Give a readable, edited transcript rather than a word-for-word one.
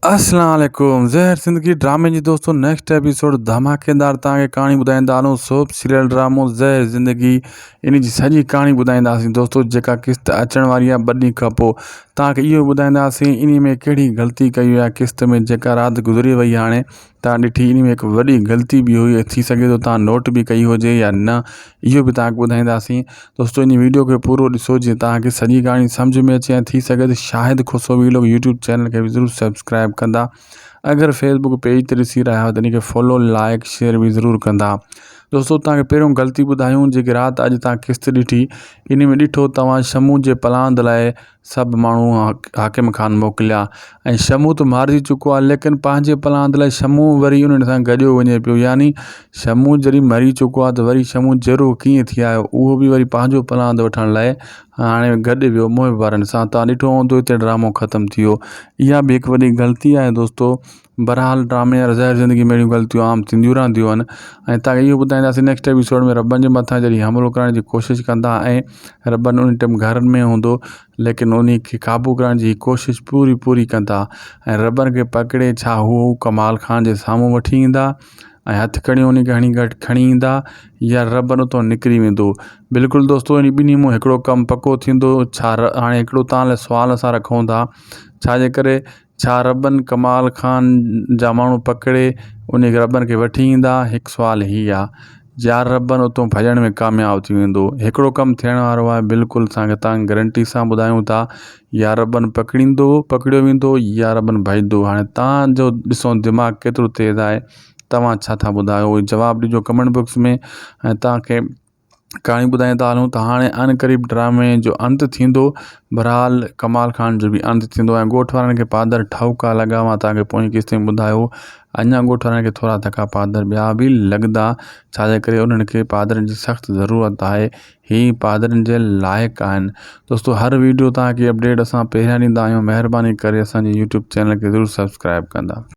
अस्सलाम वालेकुम ज़हर ज़िंदगी ड्रामे जी दोस्तों नेक्स्ट एपिसोड धमाकेदार तव्हांखे कहाणी ॿुधाईंदा हलूं। सोप सीरियल ड्रामो ज़हर ज़िंदगी इन जी सॼी कहाणी ॿुधाईंदासीं दोस्तों, जेका किस्त अचण वारी आहे 2 ॾींहं खां पोइ। तव्हांखे इहो ॿुधाईंदासीं इन में कहिड़ी ग़लती कई आहे किस्त में, जेका राति गुज़री वई। हाणे तव्हां ॾिठी इन में हिकु वॾी ग़लती बि हुई, थी सघे थो तव्हां नोट बि कई हुजे या न, इहो बि तव्हांखे ॿुधाईंदासीं दोस्तों। इन वीडियो खे पूरो ॾिसो जीअं तव्हांखे सॼी कहाणी सम्झ में अचे, ऐं थी सघे त शायदि ख़ुशो वीडियो यूट्यूब चैनल खे बि ज़रूरु सब्सक्राइब कंदा। अगर फेसबुक पेज ते ॾिसी रहिया हो त इनखे फॉलो लाइक शेयर भी ज़रूर कंदा दोस्तों। तव्हांखे पहिरियों ग़लती ॿुधायूं, जेकी राति अॼु तव्हां किस्त ॾिठी इन में ॾिठो तव्हां शमू जे पलांद लाइ सभु माण्हू हाकिम खान मोकिलिया, ऐं शमू त मारिजी चुको आहे, लेकिन पंहिंजे पलांद लाइ शमू वरी उन्हनि सां गॾियो वञे पियो। यानी शमू जॾहिं मरी चुको आहे त वरी शमू ज़रूरु कीअं थी आयो, उहो बि वरी पंहिंजो पलांद वठण लाइ हाणे गॾु वियो मोहिब वारनि सां। तव्हां ॾिठो हूंदो हिते ड्रामो ख़तमु थी वियो। इहा बि हिकु वॾी ग़लती आहे दोस्तों। बहरहाल ड्रामे या ज़हर ज़िंदगी में अहिड़ियूं ग़लतियूं आम थींदियूं रहंदियूं आहिनि, ऐं तव्हांखे इहो ॿुधाईंदासीं नेक्स्ट एपिसोड में रॿनि जे मथां जॾहिं हमिलो करण जी कोशिशि कंदा, ऐं रॿनि उन टाइम घर में हूंदो, लेकिन उन खे क़ाबू करण जी कोशिशि पूरी कंदा, ऐं रॿनि खे पकिड़े छा हू कमाल खान जे साम्हूं वठी ईंदा ऐं हथकड़ियूं उन खे खणी ईंदा, या रॿनि उतां निकिरी वेंदो। बिल्कुलु दोस्तों, इन ॿिन्ही मां हिकिड़ो कमु पको थींदो। छा हाणे हिकिड़ो तव्हां लाइ सुवाल असां रखूं था, छाजे करे छा रॿनि कमाल खान जा माण्हू पकिड़े उन रॿनि खे वठी ईंदा? हिकु सुवाल हीअ आहे, या रॿनि उतां भॼण में कामयाबु थी वेंदो? हिकिड़ो कमु थियण वारो आहे, बिल्कुलु तव्हां गारंटी सां ॿुधायूं था। या रॿनि पकड़ियो वेंदो, या रॿनि भॼंदो। हाणे तव्हांजो ॾिसो दिमाग़ केतिरो तेज़ आहे, तव्हां छा था ॿुधायो जवाबु ॾिजो कमेंट बॉक्स में। ऐं तव्हांखे कहाणी ॿुधाईंदा हलूं त हाणे अनक़रीब ड्रामे जो अंत थींदो। बहरहाल कमाल खान जो बि अंत थींदो, ऐं ॻोठ वारनि खे पादर ठहुका लॻा। मां तव्हांखे पोइ किस्ते में ॿुधायो, अञा ॻोठ वारनि खे थोरा धका पादर ॿिया बि लॻंदा, छाजे करे उन्हनि खे पादरनि जी सख़्तु ज़रूरत आहे। ही पादरनि जे लाइक़ु आहिनि दोस्तों। हर वीडियो तव्हांखे अपडेट असां पहिरियां ॾींदा आहियूं। महिरबानी करे असांजे यूट्यूब चैनल खे ज़रूरु सब्सक्राइब कंदा।